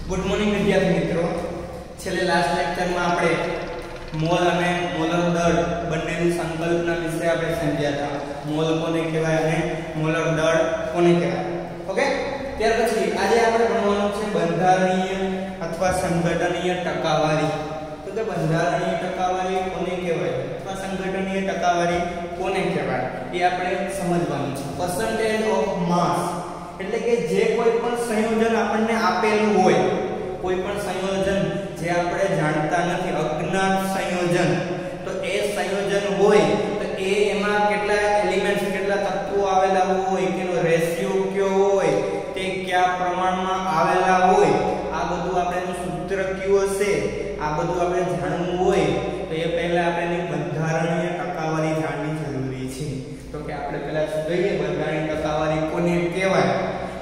Good morning विद्यार्थी मित्रों। छेल्ले last lecture में आपणे मोल अने मोलर दળ બંનેની સંકલ્પના વિશે આપણે સમજ્યા હતા। મોલ કોને કહેવાય અને મોલર દળ કોને કહેવાય। ઓકે, ત્યાર પછી આજે આપણે ભણવાનું છે બંધારણીય અથવા સંઘટનીય ટકાવારી। તો કે બંધારણીય ટકાવારી કોને કહેવાય અથવા સંઘટનીય ટકાવારી કોને કહેવાય એ આપણે સમજવાનું છે। पर्सेंटेज ऑफ मास એટલે કે જે કોઈ પણ સંયોજન આપણને આપેલું હોય, કોઈ પણ સંયોજન જે આપણે જાણતા નથી, અજ્ઞાત સંયોજન, તો એ સંયોજન હોય તો એ એમાં કેટલા એલિમેન્ટ્સ કેટલા તત્વો આવેલા હોય, કેનો રેશિયો કયો હોય, તે કયા પ્રમાણમાં આવેલા હોય, આ બધું આપણે સૂત્ર કયું હશે, આ બધું આપણે જાણવું હોય તો એ પહેલા આપણે બંધારણીય ટકાવારી જાણવી જરૂરી છે। તો કે આપણે પહેલા જોઈએ બંધારણીય ટકાવારી કોને કહેવાય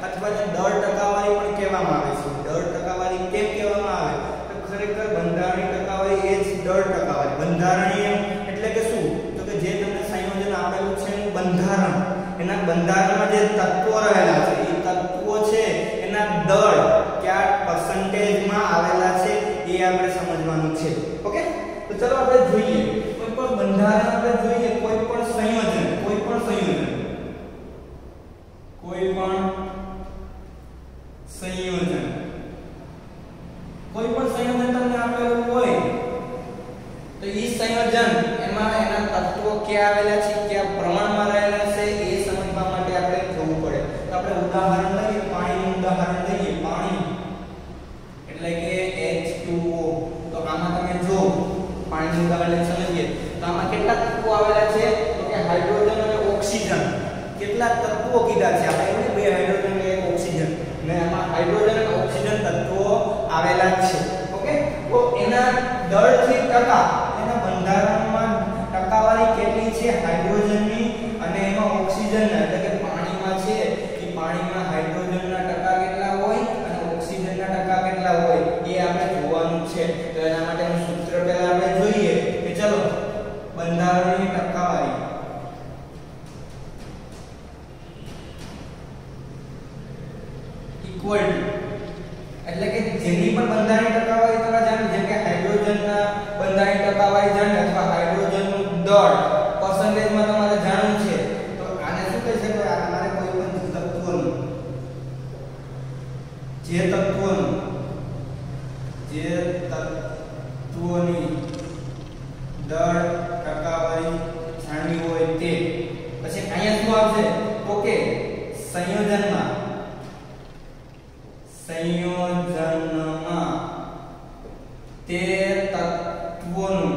અથવા દળ ટકાવારી પણ કહેવામાં આવે છે। દળ ટકાવારી કેમ કહેવામાં આવે તો ખરેખર બંધારણીય ટકાવારી એ જ દળ ટકાવારી। બંધારણીય એટલે કે શું તો કે જે તમને સંયોજન આપેલું છે એનું બંધારણ, એના બંધારણમાં જે તત્વો રહેલા છે એ તત્વો છે એના દળ કયા પર્સન્ટેજમાં આવેલા છે એ આપણે સમજવાનું છે। ઓકે, તો ચલો આપણે જોઈએ કોઈ પણ બંધારણ આપણે જોઈએ, કોઈ પણ સંયોજન કોઈ પણ સંયોજન તમને આપેલું હોય તો ઈ સંયોજન એમાં એના તત્વો ક્યાં આવેલા છે, કયા પ્રમાણમાં રહેલા છે એ સમજવા માટે આપણે જોવું પડે। તો આપણે ઉદાહરણ લઈએ, પાણીનું ઉદાહરણ લઈએ। પાણી એટલે કે H2O। તો આમાં તમે જો પાણીનું ઉદાહરણ સમજીએ તો આમાં કેટલા તત્વો આવેલા છે તો કે હાઇડ્રોજન અને ઓક્સિજન। કેટલા તત્વો કીધા છે આપણે, એટલે બે હાઇડ્રોજન અને એક ઓક્સિજન, ને આમાં હાઇડ્રોજન અને ઓક્સિજન તત્વો આવેલા છે। ઓકે, તો એના દળથી ટકા, એના બંધારણમાં ટકાવારી કેટલી છે હાઇડ્રોજનની અને એમાં ઓક્સિજનના, એટલે કે પાણીમાં છે કે પાણીમાં હાઇડ્રોજનના ટકા કેટલા હોય અને ઓક્સિજનના ટકા કેટલા હોય એ આપણે જોવાનું છે। તો એના માટેનું સૂત્ર પહેલા આપણે જોઈએ કે ચલો બંધારણીય ટકાવારી ઇક્વલ એટલે કે જેની પણ બંધારણીય ટકાવારી તમે જાણો, જેમ કે હાઇડ્રોજનના બંધારણીય ટકાવારી જાણો અથવા હાઇડ્રોજનનું દળ પર્સન્ટેજમાં તમારે જાણવું છે તો આને શું કહી શકાય, આ તમારે કોઈ પણ તત્વનું જે તત્વોની દળ ટકાવારી જાણવી હોય તે પછી અહીંયા શું આવશે તો કે સંયોજનમાં તે તત્વોનું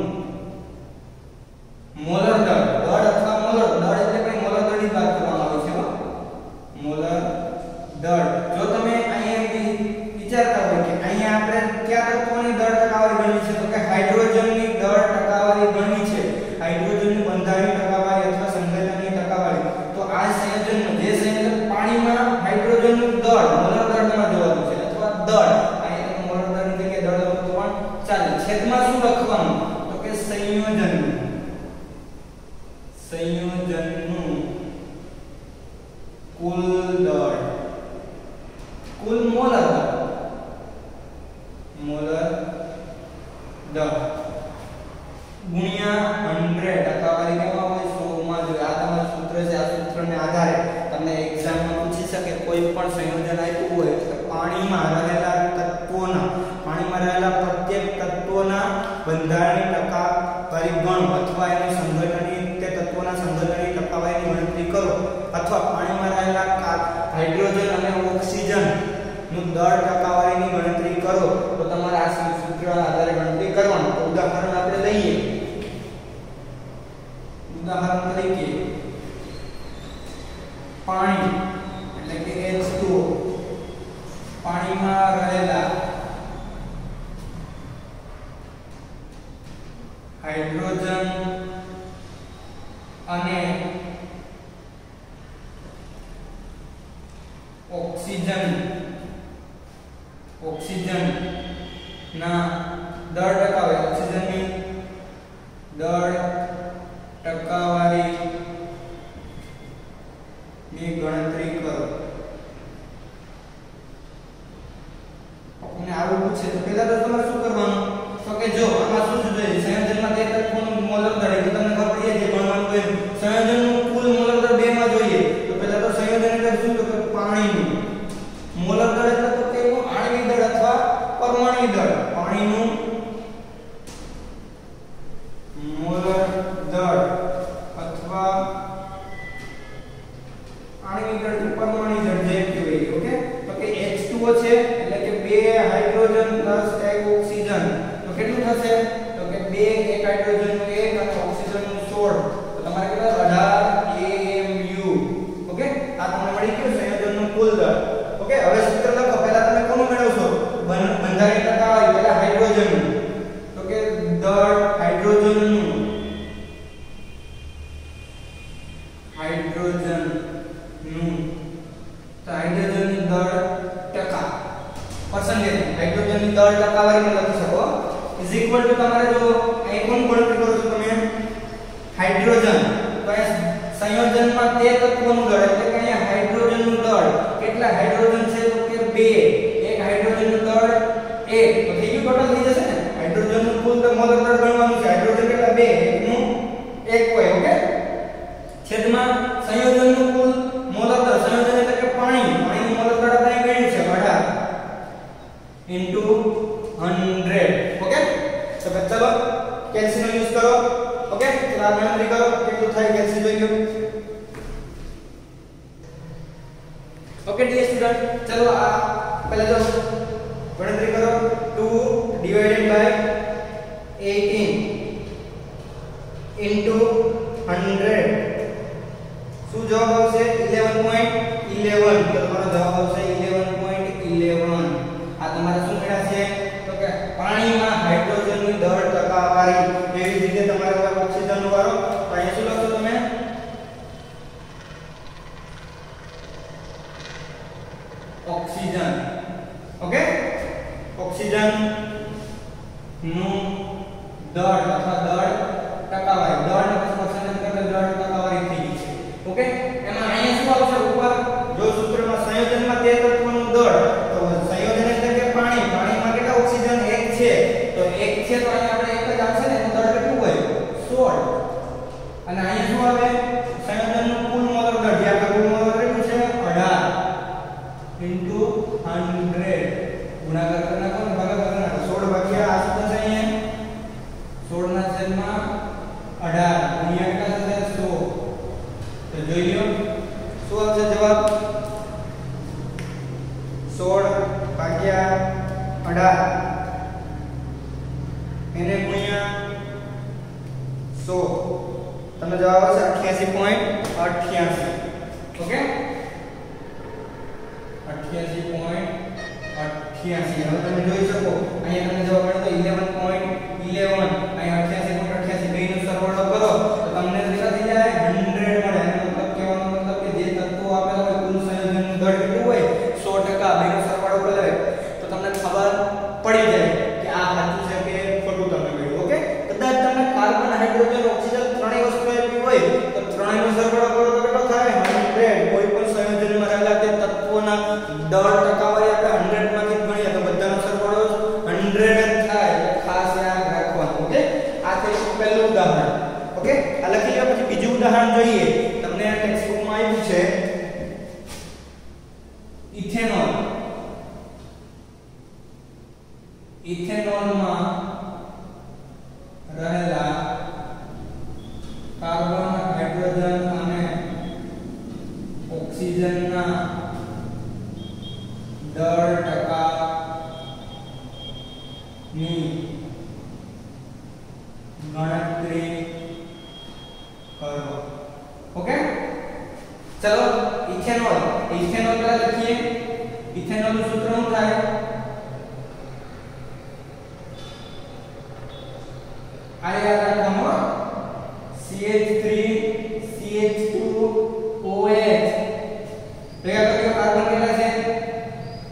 મોલર દળ, દળ અથવા મોલર દળ એટલે કે મોલર દળની વાત કરવામાં આવે છે। મોલર દળ જો તમે અહીંયા વિચારતા હોય કે અહીંયા આપણે કયા તત્વોની દળ ટકાવારી ગણવી છે તો કે હાઇડ્રોજનની દળ ટકાવારી ગણવી છે, હાઇડ્રોજનની બંધારણીય ટકાવારી અથવા સંઘટનીય ટકાવારી। તો આ સંયોજનમાં જે સંયોજન પાણીમાં હાઇડ્રોજનનું દળ મોલર દળ તમારે જોવાનું છે અથવા દળ, અહીંયા મોલર દળની જગ્યાએ દળ લખો તો પણ ચાલે। છેદમાં શું લખવાનું તો કે સંયોજનનું કુલ દળ, કુલ મોલર દળ ગુણ્યા 100 ટકાવારી કેમાં હોય 100 માં જોઈએ। આ તમારું સૂત્ર છે, આ સૂત્રને આધારે તમને એક્ઝામમાં પૂછી શકે કોઈ પણ સંયોજન આપ્યું હોય તો પાણીમાં રહેલા પ્રત્યેક તત્વોના બંધારણીય ટકાવારી ગણો અથવા એની સંઘટનની તે તત્વોના સંઘટનની ટકાવારીની ગણતરી કરો અથવા પાણીમાં રહેલા હાઇડ્રોજન અને ઓક્સિજન નું દળ ટકાવારીની ગણતરી કરો તો તમારે આ સૂત્રના આધારે ગણતરી કરવાનું। તો ઉદાહરણ આપણે લઈએ, ઉદાહરણ તરીકે પાણી એટલે કે H2O, પાણીમાં રહેલા હાઇડ્રોજન અને ઓક્સિજન ના દળ ટકાવારી, ઓક્સિજનની દળ ટકાવારી ની ગણતરી કરો। અને આ પરમાણુ જળ જે કહેવાય. ઓકે, તો કે H2O છે એટલે કે 2 હાઇડ્રોજન પ્લસ 1 ઓક્સિજન. તો કેટલું થશે? તો કે 2 1 હાઇડ્રોજન નું 1 અને ઓક્સિજન નું 16. તો તમારે કેટલા 18 AMU. ઓકે, આ તમને મળી ગયું સંયોજનનું કુલ દળ. ઓકે, હવે સૂત્ર લખો. પહેલા તમે કોનું મેળવશો? બંધારણીય ટકાવારી. પહેલા હાઇડ્રોજનનું. તો કે દળ હાઇડ્રોજનનું તો હાઇડ્રોજનની દળ ટકા પર્સન્ટેજ હાઇડ્રોજનની દળ ટકાવારી લખી શકો ઇઝ ઇક્વલ ટુ તમારે જો અહીં કોણ ગણતરી કરો છો તમે હાઇડ્રોજન. તો અહીં સંયોજનમાં તે તત્વોનું દળ એટલે કે અહીંયા હાઇડ્રોજનનું દળ કેટલા હાઇડ્રોજન છે? તો કે 2. એક હાઇડ્રોજનનું દળ 1. તો થઈ ગયું, ટોટલ થઈ જશે ને. હાઇડ્રોજનનું કુલ તો મોલર દળ ગણવાનું છે. હાઇડ્રોજન કેટલા 2 એકનું 1 હોય. ઓકે, છેદમાં સંયોજનનું કુલ મોલર દળ. સંયોજન એટલે કે પાણીનું મોલર દળ આપણે ગણ્યું છે 18 ઇન્ટુ 100. ઓકે, તો ચલો કેલ્સીનો યુઝ કરો. ઓકે, તો આ ગણતરી કરો કેટલું થાય કેલ્સી જોઈ લો. ઓકે ડિયર સ્ટુડન્ટ, ચલો આ પહેલા જો ગણતરી કરો. 2 ડિવાઇડેડ બાય 18 ઇન્ટુ 100. શું જવાબ આવશે? 11.11. તો તમારો જવાબ આવશે 11.11. આ તમારે શું મળ્યા છે? તો કે પાણીમાં હાઇડ્રોજનની દળ ટકાવારી. એવી જ રીતે તમારે ઓક્સિજનનો વારો. તો અહીંયા શું લખશો તમે? ઓક્સિજન. ઓકે, ઓક્સિજન નું દળ અથવા દળ ટકાવારી. દળ ને પર્સન્ટેજ કરતા દળ ટકાવારી થઈ ગઈ છે. ઓકે, એમાં અહીંયા શું આવશે? ઉપર જો સૂત્રમાં સંયોજનમાં તે તત્વનું દળ, તો સંયોજન એટલે કે પાણીમાં કેટલા ઓક્સિજન? 1 છે. તો 1 છે તો અહીંયા આપણે 1 જ આવશે ને. તો દળ કેટલું હોય? 16. અને અહીંયા શું આવે? સંયોજનનું કુલ મોલર દળ. જે આપણે કુલ મોલર કેટલું છે? 18 ઇન્ટુ 100. ગુણાકાર કરી નાખો ને ભાગાકાર કરી નાખો. 16 ભાગ્યા આ શું થશે? અહીંયા 16 ના છેદમાં 18 ગુણ્યા કેટલા થશે? 100. તો જોઈ લો શું આવશે જવાબ? 16 ભાગ્યા 18 એને ગુણ્યા 100. તમને જવાબ આવશે 88.88. ઓકે, 88.88. હવે તમે જોઈ શકો અહીંયા તમને જવાબ મળે તો 11.11. અહીંયા 88.88 બેયનો સરવાળો કરો તો તમને કેટલા થઈ જાય? 100 મળે. એનો મતલબ કહેવાનો મતલબ કે જે તત્વો આપેલા હોય કુલ સંયોજનનું દળ કેટલું હોય? 100%. બેયનો સરવાળો કરે તો તમને ખબર પડી જાય કે આ સાચું છે કે ખોટું તમે કહ્યું. ઓકે, કદાચ તમે કાર્બન હાઇડ્રોજન ઓક્સિજન ત્રણેય વસ્તુ આપી હોય તો ત્રણેયનો સરવાળો કરો તો કેટલો થાય? 100. કોઈ પણ સંયોજનમાં રહેલા તે તત્વોના દળ ટકાવારી આપણે 100 માંથી ગણીએ તો બધાનો સરવાળો 100 જ થાય. એટલે ખાસ યાદ રાખવાનું. ઓકે, આ થઈ પહેલું ઉદાહરણ. ઓકે, આ લખી લો. પછી બીજું ઉદાહરણ જોઈએ. તમને ટેક્સ્ટ બુકમાં આપ્યું છે ઇથેનોલ. ઇથેનોલમાં રહેલા કાર્બન હાઇડ્રોજન અને ઓક્સિજનના દળ ટકાની ગણતરી કરો. ઓકે, ચલો ઇથેનોલ. ઇથેનોલ પેલા લખીએ. ઇથેનોલ નું સૂત્ર શું થાય? આ યાદ રાખવાનું. CH3CH2OH. ભેગા કર્યો કાર્બન કેટલા છે?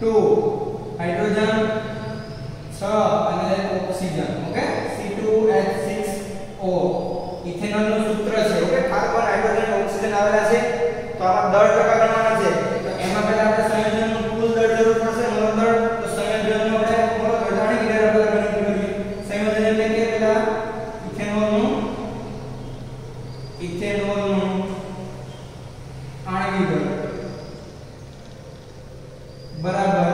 2. હાઇડ્રોજન 6 અને ઓક્સિજન. Okay, C2H6O. ઇથેનોલ નું સૂત્ર છે. ઓકે, કાર્બન હાઇડ્રોજન ઓક્સિજન આવેલા છે તો આમાં દળ ટકા ગણવાના છે. તો એમાં પહેલા આપણે સંયોજનનું કુલ દળ જરૂર પડશે. મોલર દળ. તો સંયોજનનો આપણે મોલર દળ જાણી લીધા. પહેલા ગણતરી કરીએ. સંયોજન એટલે કે પહેલા ઇથેનોલનું આણ્વિક દળ બરાબર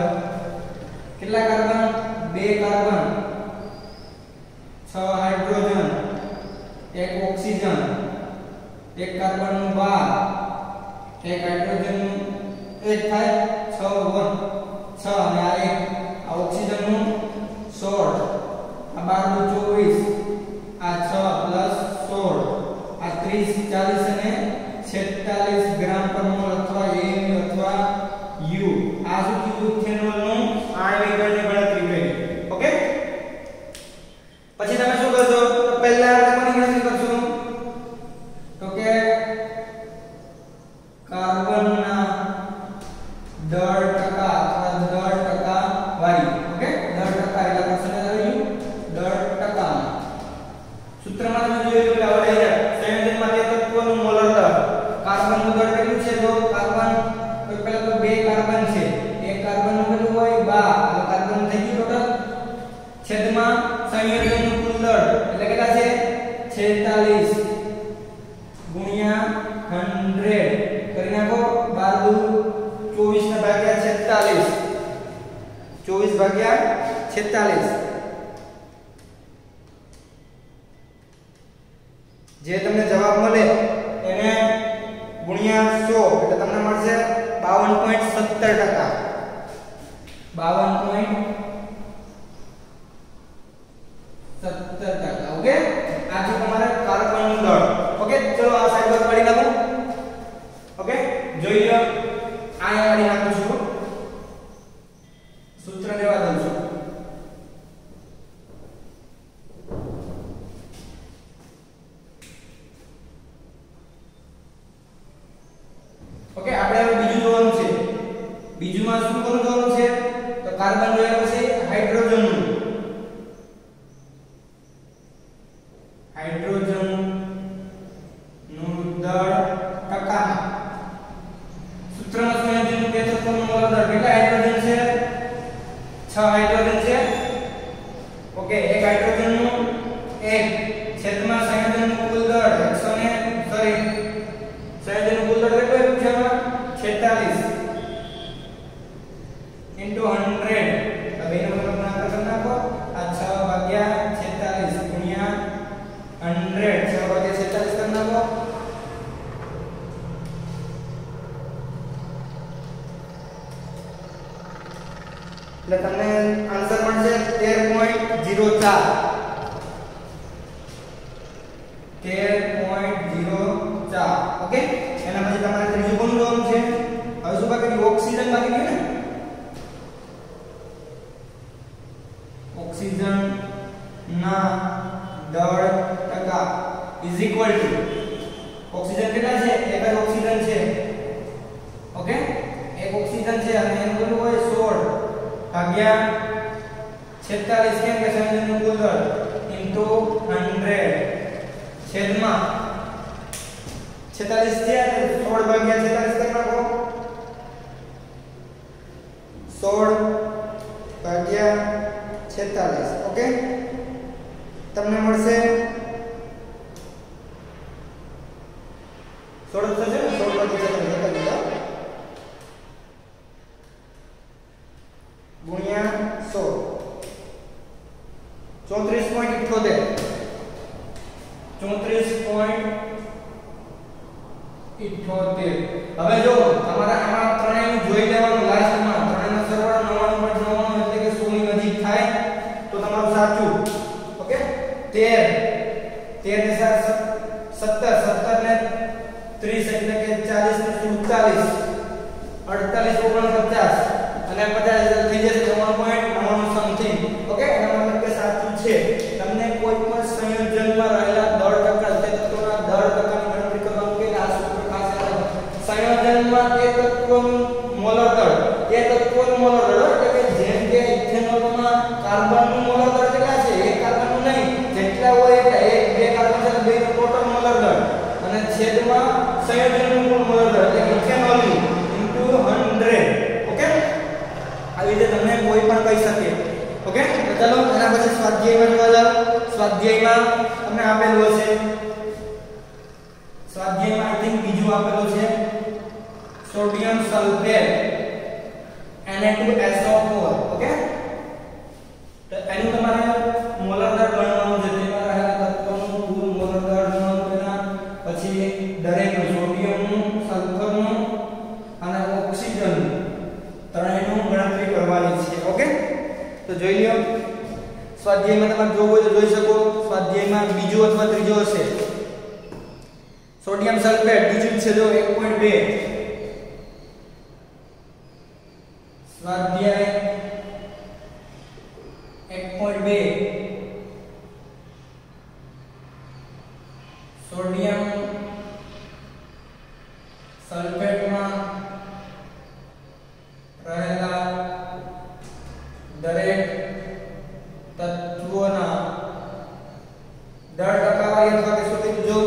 એક થાય 6 1 6 અને આ 1 આ ઓક્સિજન નું 16 આ 12 24 આ 6 + 16 આ 30 40 અને 46 ગ્રામ પર મોલ અથવા AMU અથવા U આ શું કીધું ઇથેનોલ નું આણ્વિક દળની ગણતરી કરી. ઓકે પછી તમે શું કરશો તો પહેલા આપણે કોની ગણતરી કરશું તો કે કાર્બનના દળ ટકા અથવા દળ ટકા વાળી. ઓકે દળ ટકા એટલે પર્સન્ટેજ આવી ગયું દળ ટકા. સૂત્રમાં તમે જોયું કે આવડે સંયોજનમાં તે તત્વનું મોલર દળ કાર્બનનું દળ કેટલું છે તો કાર્બન તો પહેલા તો બે કાર્બન છે એક કાર્બનનું કેટલું હોય 12 એટલે કાર્બન થઈ ગયું ટોટલ છેદમાં સંયોજનનું કુલ દળ એટલે કેટલા છે 46 ગુણ્યા 100 કરી નાખો 12 24 ને ભાગ્યા 46 24 ભાગ્યા 46 જે તમને જવાબ મળે એને ગુણ્યા 100 એટલે તમને મળશે 52.17%. 52.17%. ઓકે આ છે તમારે કાર્બનનું દળ. ઓકે ચલો આ સાઈડ પર કાઢી નાખો. ઓકે જોઈ લો આ કાઢી નાખું છું સૂત્ર લેવા દઉં છું. ઓકે આપણે હવે બીજું જોવાનું છે. બીજુંમાં શું કરવાનું છે તો કાર્બન જોયા પછી હાઇડ્રોજન નું દળ ટકામાં સૂત્રમાં સંયોજનનું તે તત્વનું મોલર દળ કેટલા હાઇડ્રોજન છે 6 હાઇડ્રોજન છે. ઓકે એક હાઇડ્રોજન નું 1 છેદમાં સંયોજનનું કુલ દળ 100 ને સંયોજનનું કુલ દળ કેટલું છે 46 into 100 હવે એનો મતલબ ગુણાકાર કરી નાખો આ 6 ભાગ્યા 46 ગુણ્યા 100 6 ભાગ્યા 46 કરી નાખો એટલે તમને આન્સર મળશે 13.04 ઓકે એના પછી તમારે ત્રીજું કોણ જોવાનું છે હવે શું બાકી ઓક્સિજન બાકી છે ને ઓક્સિજન ના દળ ટકા ઇઝ ઇક્વલ ટુ ઓક્સિજન કેટલા છે એક જ ઓક્સિજન છે. ઓકે એક ઓક્સિજન છે અને એનું કેટલું હોય 16 ભાગ્યા 46 કેમ કે સંયોજનનું કુલ દળ ઇન્ટુ 100 છેદમાં 46 છે અને 16 ભાગ્યા 46 કરી નાખો 16 ભાગ્યા 46 ઓકે તમને મળશે 16 થશે 16 ભાગ્યા 46 ગુણ્યા 100 34.78 હવે જો તમારે આમાં ત્રણેયનું જોઈ લેવાનું લાસ્ટમાં ત્રણેયનો સરવાળો 99.99 એટલે કે 100 ની નજીક થાય તો તમારું સાચું. ઓકે 13 ને 17 ને 30 એટલે કે 40 ને 47 48 49 અને 50 થઈ જશે 9.99 સમથિંગ. ઓકે એનો મતલબ કે સાચું છે. તમને કોઈ પણ સંયોજનમાં રહેલા દળ ટકા તે તત્વના દળ ટકાની ગણતરી કરવાનું કે આ સૂત્ર ખાસ સંયોજનમાં તે તત્વનું મોલર દળ એટલે કે જેમ કે ઇથેનોલમાં કાર્બનનું મોલર દળ કેટલા છે એક કાર્બનનું નહીં જેટલા હોય એટલે એક બે કાર્બન છે બે ટોટલ મોલર દળ અને છેદમાં સંયોજનનું કુલ મોલર દળ એટલે ઇથેનોલનું ઇન્ટુ 100. ઓકે આવી રીતે તમને કોઈ પણ કહી શકે. ઓકે તો ચાલો એના પછી સ્વાધ્યાયમાં જોવા જાવ. સ્વાધ્યાયમાં તમને આપેલું હશે સ્વાધ્યાયમાં આઈ થિંક બીજું આપેલું છે સોડિયમ સલ્ફેટ Na2SO4. ઓકે તો એનું તમારે મોલર દળ ગણવાનું છે તેમાં રહેલા તત્વોનું કુલ મોલર દળ ગણવાનું પછી દરેક સોડિયમનું સલ્ફરનું અને ઓક્સિજનનું તો જોઈ લ્યો સ્વાધ્યાયમાં તમે જોવો હોય તો જોઈ શકો સ્વાધ્યાયમાં બીજો અથવા ત્રીજો હશે સોડિયમ સલ્ફેટ બીજું છે જો 1.2 સ્વાધ્યાય 1.2 સોડિયમ સલ્ફેટમાં રહેલા દરેક તત્વોના દળ ટકાવારી અથવા કે શું કીધું જો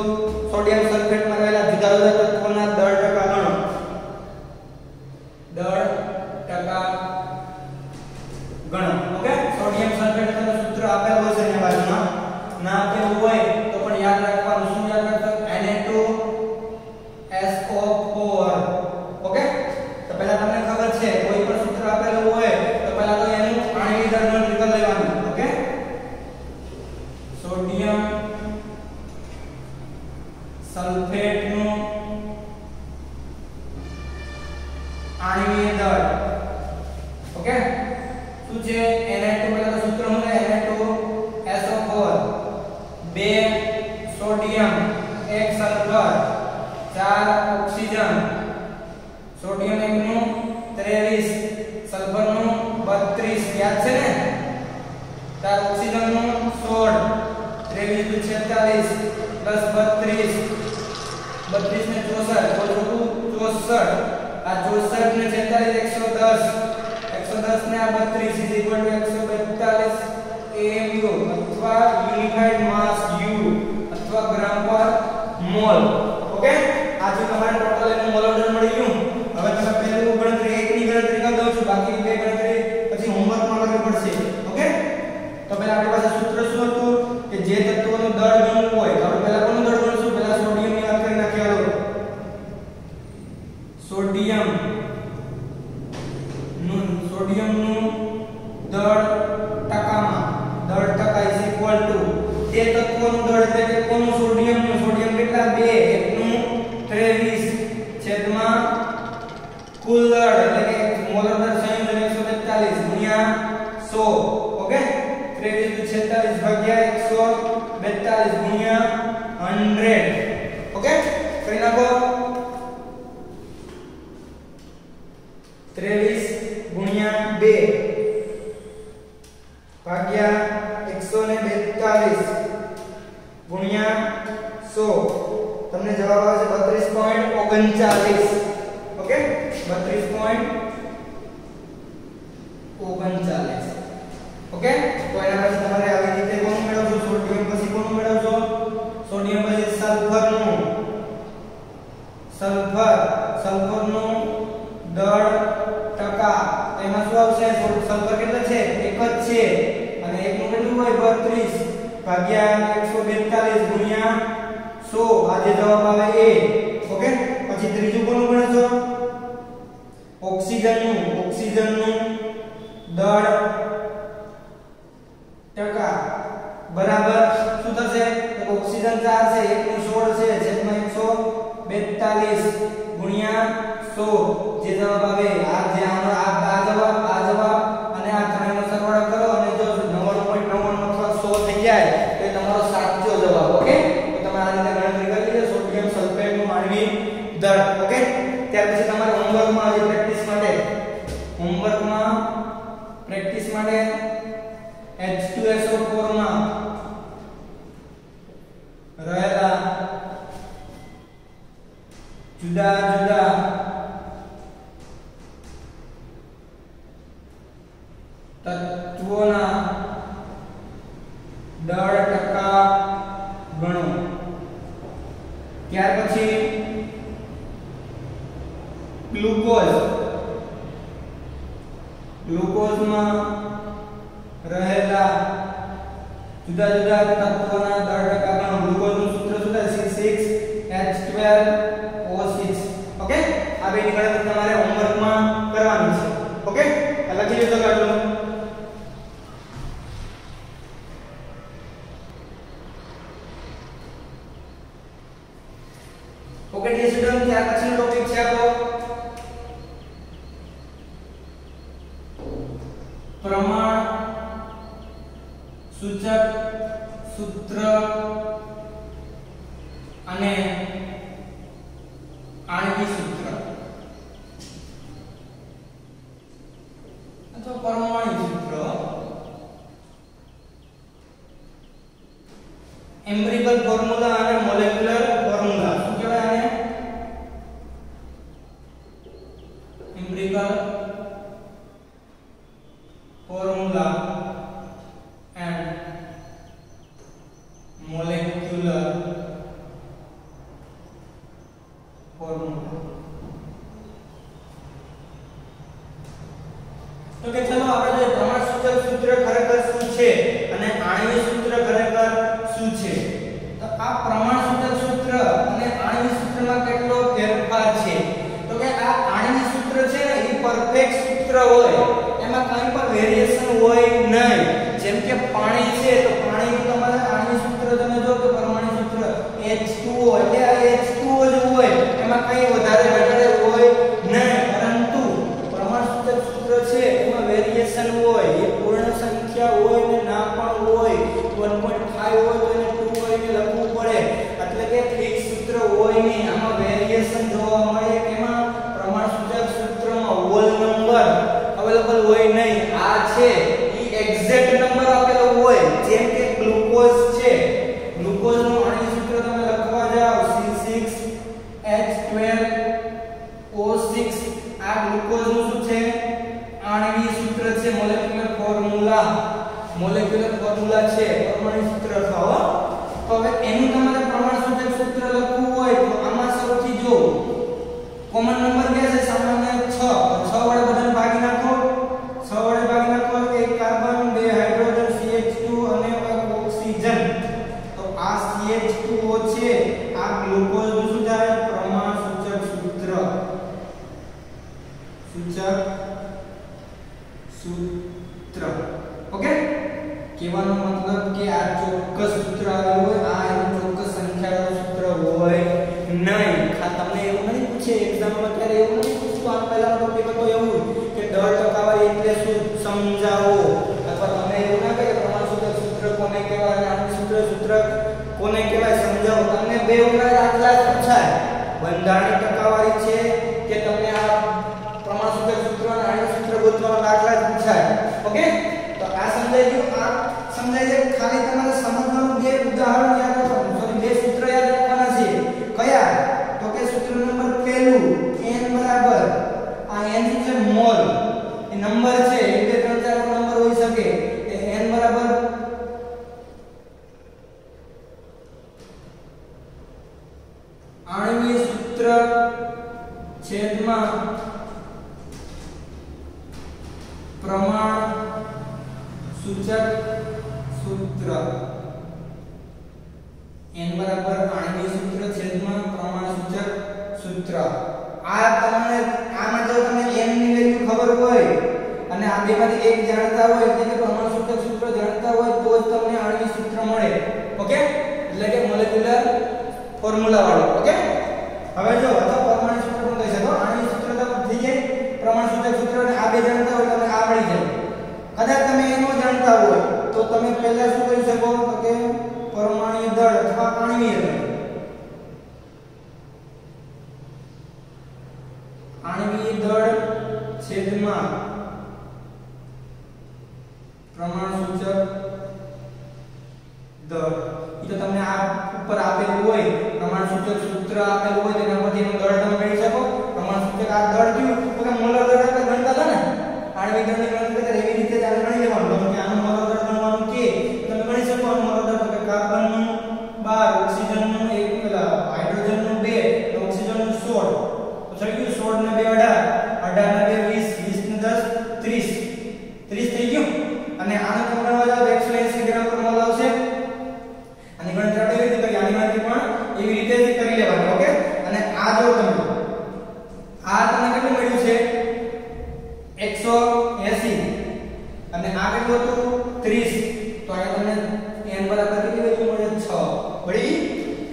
સોડિયમ સલ્ફેટમાં રહેલા જુદા જુદા તત્વોના દળ ટકા ગણો દળ ટકા ગણો ઓકે સોડિયમ સલ્ફેટ નું સૂત્ર આપેલું હશે એની બાજુમાં ના આપેલું હોય તો પણ યાદ રાખવાનું શું યાદ રાખવાનું Na2SO4 ઓકે તો પહેલા તમને ખબર છે કોઈ પણ સૂત્ર આપેલું હોય તો પહેલા તો એનું આણ્વિક દળ ગણતરી કરી લેવાની ઓકે સોડિયમ સલ્ફેટ નું આણ્વિક દળ ઓકે શું છે Na2 પહેલા સૂત્ર શું છે Na2SO4 2 sodium 1 sulphur 4 oxygen sodium 1 નું 23 સલ્ફર નું 32 યાદ છે ને 4 ઓક્સિજન નું 16 23 દુ 46 પ્લસ 32 32 ને 64 બોલો 64 આ 64 ને 46 110 ને આ 32 142 AMU અથવા યુનિફાઈડ માસ U અથવા ગ્રામ પર મોલ ઓકે આજે તમારે ટોટલ એનું મોલર દળ મળી ગયું હવે તમે પહેલું ગણતરી 1 ની ગણતરી કરી દઉં છું બાકી બે ગણતરી પછી હોમવર્કમાં કરવી પડશે ઓકે તો પહેલા આપણી પાસે સૂત્ર શું હતું કે જે તત્વોનું દળ ગણવું હોય તો આપણે પહેલા કોનું દળ ગણશું પહેલા સોડિયમની વાત કરી નાખીએ હાલો સોડિયમનું દળ ટકામાં દળ ટકા ઇઝ ઇક્વલ ટુ તે તત્વોનું દળ એટલે કે કોનું સોડિયમનું સોડિયમ કેટલા 2 એકનું 23 છેદમાં કુલ દળ એટલે કે મોલર દળ સંયોજન 142 ગુણ્યા 100 ઓકે 23 46 ભાગ્યા 142 ગુણ્યા 100 ઓકે કરી નાખો 23 ગુણ્યા 2 ભાગ્યા 142 ગુણ્યા 100 તમને જવાબ આવશે 32.39 ઓકે 32.39 ઓકે તો એના પછી તમારે આવી રીતે કોણ મેળવશો સોડિયમ પછી કોણ મેળવશો સોડિયમ પછી સલ્ફરનું દળ ટકા એમાં શું આવશે સલ્ફર કેટલા છે એક જ છે અને એકનું કેટલું હોય 32 ભાગ્યા 142 ગુણ્યા 100 આ જે જવાબ આવે એ ઓકે પછી ત્રીજું કોનું ગણશો ઓક્સિજનનું દળ ટકા બરાબર શું થશે તો ઓક્સિજન 4 છે એકનું 16 છે છેદમાં 142 ગુણ્યા 100 જે જવાબ આવે આ જે આ જવાબ અને આ ત્રણેયનો સરવાળો કરો અને જો 99.99 અથવા 100 થઈ જાય તો એ તમારો સાચો જવાબ ઓકે તો તમે આ રીતે ગણતરી કરી લીધો સોડિયમ સલ્ફેટનું આણ્વિક દળ ઓકે ત્યાર પછી તમારે હોમવર્કમાં આજે પ્રેક્ટિસ માટે H2SO4 માં રહેલા જુદા જુદા તત્વોના દળ ટકા ગણો ત્યાર પછી ગ્લુકોઝમાં રહેલા જુદા જુદા તત્વોના દળ ટકા ગણો ગ્લુકોઝનું સૂત્ર શું થાય C6H12O6 ઓકે આ બેની ગણતરી તમારે હોમવર્કમાં કરવાની છે ઓકે લખી લેજો કાઢો ઓકે ડિયર સ્ટુડન્ટ ત્યાર પછીનો ટોપિક છે આપણો પ્રમાણ સૂચક સૂત્ર અને આણ્વિક સૂત્ર અથવા પરમાણુ સૂત્ર એમ્પિરિકલ ફોર્મ્યુલા અને મોલેક્યુલર ફોર્મ્યુલા શું કહેવાય આને empirical formula and molecular formula તો કે ચલો આપણે જે પ્રમાણસૂચક સૂત્ર ખરેખર શું છે અને આણ્વિક સૂત્ર ખરેખર શું છે તો આ પ્રમાણસૂચક સૂત્ર અને આણ્વિક સૂત્રમાં કેટલો ફેરફાર છે તો કે આ આણ્વિક સૂત્ર છે ને એ પરફેક્ટ સૂત્ર હોય એમાં કંઈ પણ વેરીએશન હોય નહીં જેમ કે પાણી છે તો પાણીનું તમારે આણ્વિક સૂત્ર તમે જો કે પરમાણુ સૂત્ર H2O એટલે આ H2O જ હોય એમાં કંઈ વધારે ઘટાડે હોય નહીં પરંતુ પ્રમાણસૂચક સૂત્ર છે એમાં વેરીએશન હોય એ પૂર્ણ સંખ્યા હોય ને ના પણ હોય 1.5 હોય તો એને 2 કરીને લખવું પડે એટલે કે ફિક્સ સૂત્ર હોય નહીં આમાં વેરીએશન જોવા મળે એમાં પ્રમાણસૂચક સૂત્રમાં હોલ નંબર અવેલેબલ હોય નહીં આ છે ઈ એક્ઝેક્ટ નંબર આપેલો હોય જેમ કે ગ્લુકોઝ છે ગ્લુકોઝનું આણ્વિક સૂત્ર તમે લખવા જાઓ C6H12O6 આ ગ્લુકોઝનું શું છે આણ્વિક સૂત્ર છે મોલેક્યુલર ફોર્મ્યુલા છે પરમાણુ સૂત્ર થવા તો હવે એનું તમારે પ્રમાણસૂચક સૂત્ર લખવું હોય તો આમાં સૌથી જો કોમન નંબર કે છે સામાન્ય 6 વડે બધાને ભાગી નાખો 6 વડે ભાગી નાખો એક કાર્બન બે હાઇડ્રોજન CH2 અને ઓક્સિજન તો આ CH2O છે આ ગ્લુકોઝ નું શું થાય પ્રમાણસૂચક સૂત્ર ઓકે કહેવાનો મતલબ કે આ ચોક્કસ સૂત્ર આવ્યું હોય આ એનું ચોક્કસ સંખ્યાનું સૂત્ર હોય નહીં તમને એવું નહીં પૂછે એક્ઝામમાં ક્યારે એવું નહીં પૂછતું આ પહેલાનો ટોપિક હતો એવું કે દર ટકાવારી એટલે શું સમજાવો અથવા તમે એવું ના કહે કે પ્રમાણસૂચક સૂત્ર કોને કહેવાય અને આણ્વિક સૂત્ર કોને કહેવાય સમજાવો તમને બે ઉના દાખલા પૂછાય બંધારણીય ટકાવારી છે કે તમને આ પ્રમાણસૂચક સૂત્ર અને આણ્વિક સૂત્ર ગોતવાનો દાખલા પૂછાય ઓકે તો આ સમજાઈ ગયું આ સમજાઈ જાય ખાલી તમારે સમજવાનું બે ઉદાહરણ યાદ રાખવાનું સોરી બે સૂત્ર યાદ રાખવાના છે કયા તો કે સૂત્ર નંબર પહેલું n બરાબર આ n છે મોલ એ નંબર છે 1 2 3 4 નંબર હોઈ શકે એ n બરાબર આણ્વિક સૂત્ર છેદમાં પ્રમાણ સૂચક સૂત્ર n બરાબર આણ્વિક સૂત્ર છેદમાં પ્રમાણ સૂચક સૂત્ર આ તમને આમાં જો તમને n ની વેલ્યુ ખબર હોય અને આ બેમાંથી એક જાણતા હોય એટલે કે પ્રમાણ સૂચક સૂત્ર જાણતા હોય તો જ તમને આણ્વિક સૂત્ર મળે ઓકે એટલે કે મોલેક્યુલર ફોર્મ્યુલા વાળો ઓકે હવે જો અથવા પરમાણુ સૂત્ર પણ કહી શકો આણ્વિક સૂત્ર તો થઈ જાય પ્રમાણ સૂચક સૂત્ર અને આ બે જાણતા હોય તમને આ મળી જાય કદાચ તમે એનો જાણતા હોય તો તમે પહેલા શું કરી શકો તો કે પરમાણુ દળ અથવા આણ્વિક દળ છેદમાં પ્રમાણસૂચક દળ એ તો તમને આ ઉપર આપેલું હોય પ્રમાણસૂચક સૂત્ર આપેલું હોય તેના પરથી એનો દળ તમે મેળવી શકો પ્રમાણસૂચક આ દળ કયું તો કે મોલર દળ આપણે ગણતા હતા ને આણ્વિક દળની ગણતરી કરીએ એવી રીતે આપણે ગણી લેવાનું તો કે આનું મોલર દળ ગણવાનું કે તમે ગણી શકો આનું મોલર દળ તો કે કાર્બનનું 12 ઓક્સિજનનું 1 પેલા હાઇડ્રોજનનું 2 ઓક્સિજનનું 16 તો થઈ ગયું 16 ને 2 18 ને 2 20 20 ને 10 30 30 થઈ ગયું અને આને તમે ગણવા જાવ 180 ગ્રામ પર મોલ આવશે અને ગણતરી આપણે એવી રીતે કરી આની પણ એવી રીતે જ કરી લેવાની ઓકે અને આ જો તમે આ તમને કેટલું મળ્યું છે 180 અને આ કેટલું હતું 30 તો અહીંયા તમને n બરાબર કેટલી વેલ્યુ મળે 6 બળી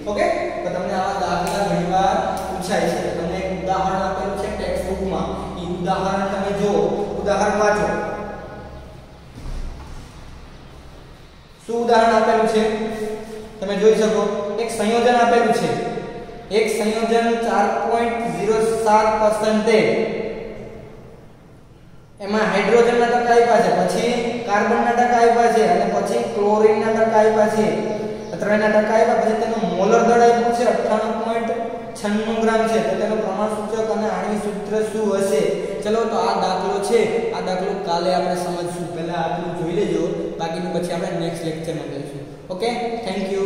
ઓકે તો તમને આવા દાખલા ઘણીવાર પૂછાય છે તમને એક ઉદાહરણ આપેલું છે ટેક્સ્ટ બુકમાં એ ઉદાહરણ તમે જો ઉદાહરણ વાંચો શું ઉદાહરણ આપેલું છે તમે જોઈ શકો એક સંયોજન આપેલું છે એક સંયોજન 4.07% એમાં હાઇડ્રોજનના ટકા આપ્યા છે પછી કાર્બનના ટકા આપ્યા છે અને પછી ક્લોરીનના ટકા આપ્યા છે ત્રણેયના ટકા આપ્યા પછી તેનું મોલર દળ આપ્યું છે 98.96 ગ્રામ છે તો તેનું પ્રમાણ સૂચક અને આણ્વિક સૂત્ર શું હશે ચલો તો આ દાખલો છે આ દાખલો કાલે આપણે સમજશું પહેલા આટલું જોઈ લેજો બાકીનું પછી આપણે નેક્સ્ટ લેક્ચરમાં જોઈશું ઓકે થેન્ક યુ